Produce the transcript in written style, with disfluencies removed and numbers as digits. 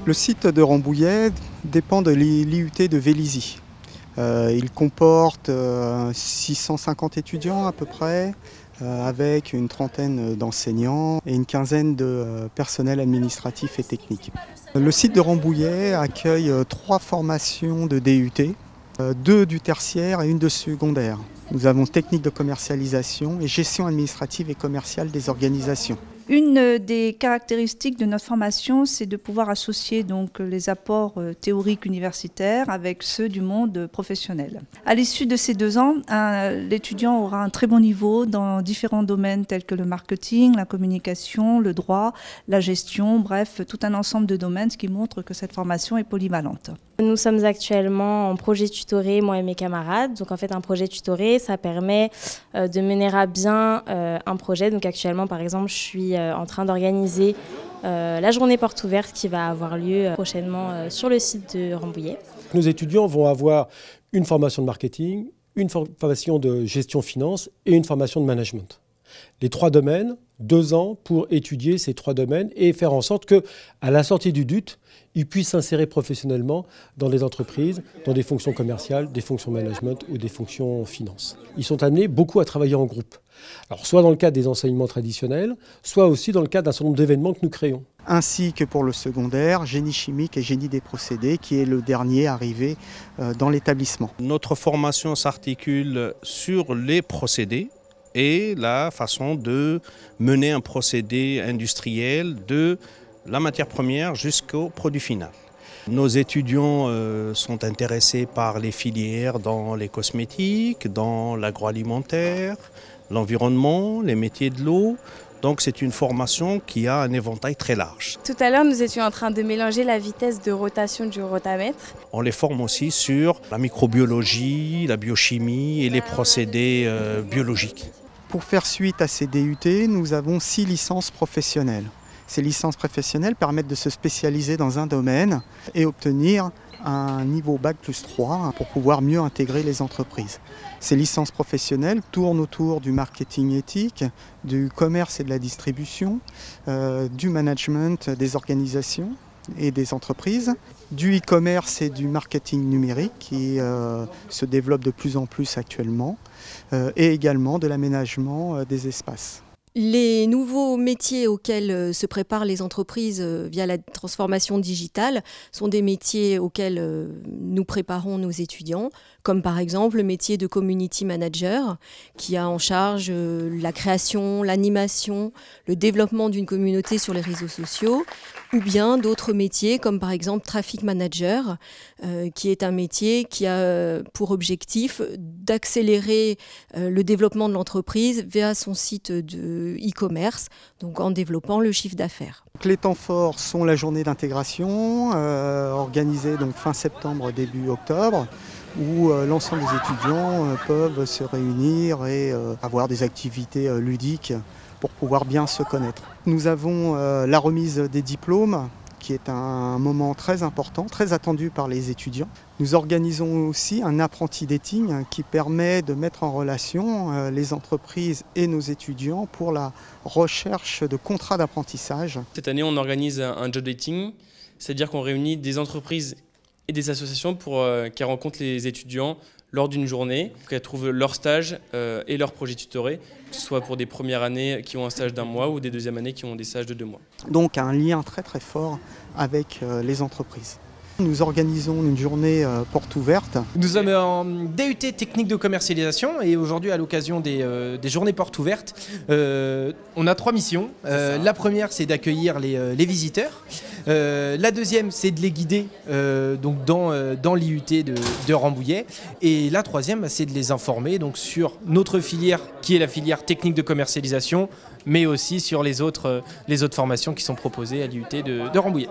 Le site de Rambouillet dépend de l'IUT de Vélizy. Il comporte 650 étudiants à peu près, avec une trentaine d'enseignants et une quinzaine de personnels administratifs et techniques. Le site de Rambouillet accueille 3 formations de DUT, 2 du tertiaire et une de secondaire. Nous avons technique de commercialisation et gestion administrative et commerciale des organisations. Une des caractéristiques de notre formation, c'est de pouvoir associer donc les apports théoriques universitaires avec ceux du monde professionnel. À l'issue de ces 2 ans, l'étudiant aura un très bon niveau dans différents domaines tels que le marketing, la communication, le droit, la gestion, bref, tout un ensemble de domaines, ce qui montre que cette formation est polyvalente. Nous sommes actuellement en projet tutoré, moi et mes camarades. Donc en fait, un projet tutoré, ça permet de mener à bien un projet. Donc actuellement, par exemple, je suis en train d'organiser la journée porte ouverte qui va avoir lieu prochainement sur le site de Rambouillet. Nos étudiants vont avoir une formation de marketing, une formation de gestion finance et une formation de management. Les 3 domaines, 2 ans pour étudier ces 3 domaines et faire en sorte qu'à la sortie du DUT, ils puissent s'insérer professionnellement dans des entreprises, dans des fonctions commerciales, des fonctions management ou des fonctions finance. Ils sont amenés beaucoup à travailler en groupe. Alors, soit dans le cadre des enseignements traditionnels, soit aussi dans le cadre d'un certain nombre d'événements que nous créons. Ainsi que pour le secondaire, génie chimique et génie des procédés, qui est le dernier arrivé dans l'établissement. Notre formation s'articule sur les procédés et la façon de mener un procédé industriel de la matière première jusqu'au produit final. Nos étudiants sont intéressés par les filières dans les cosmétiques, dans l'agroalimentaire, l'environnement, les métiers de l'eau. Donc c'est une formation qui a un éventail très large. Tout à l'heure, nous étions en train de mélanger la vitesse de rotation du rotamètre. On les forme aussi sur la microbiologie, la biochimie et les procédés biologiques. Pour faire suite à ces DUT, nous avons 6 licences professionnelles. Ces licences professionnelles permettent de se spécialiser dans un domaine et obtenir un niveau Bac+3 pour pouvoir mieux intégrer les entreprises. Ces licences professionnelles tournent autour du marketing éthique, du commerce et de la distribution, du management des organisations et des entreprises, du e-commerce et du marketing numérique qui se développe de plus en plus actuellement, et également de l'aménagement des espaces. Les nouveaux métiers auxquels se préparent les entreprises via la transformation digitale sont des métiers auxquels nous préparons nos étudiants, comme par exemple le métier de community manager qui a en charge la création, l'animation, le développement d'une communauté sur les réseaux sociaux, ou bien d'autres métiers comme par exemple traffic manager qui est un métier qui a pour objectif d'accélérer le développement de l'entreprise via son site de e-commerce, donc en développant le chiffre d'affaires. Les temps forts sont la journée d'intégration, organisée donc fin septembre, début octobre, où l'ensemble des étudiants peuvent se réunir et avoir des activités ludiques pour pouvoir bien se connaître. Nous avons la remise des diplômes, qui est un moment très important, très attendu par les étudiants. Nous organisons aussi un apprenti dating qui permet de mettre en relation les entreprises et nos étudiants pour la recherche de contrats d'apprentissage. Cette année, on organise un job dating, c'est-à-dire qu'on réunit des entreprises et des associations pour qu'elles rencontrent les étudiants lors d'une journée, pour qu'elles trouvent leur stage et leur projet tutoré, que ce soit pour des premières années qui ont un stage d'1 mois ou des deuxièmes années qui ont des stages de 2 mois. Donc un lien très très fort avec les entreprises. Nous organisons une journée porte ouverte. Nous sommes en DUT technique de commercialisation et aujourd'hui à l'occasion des journées portes ouvertes, on a 3 missions. La première c'est d'accueillir les visiteurs. La deuxième c'est de les guider donc dans l'IUT de Rambouillet. Et la troisième c'est de les informer donc, sur notre filière qui est la filière technique de commercialisation, mais aussi sur les autres formations qui sont proposées à l'IUT de Rambouillet.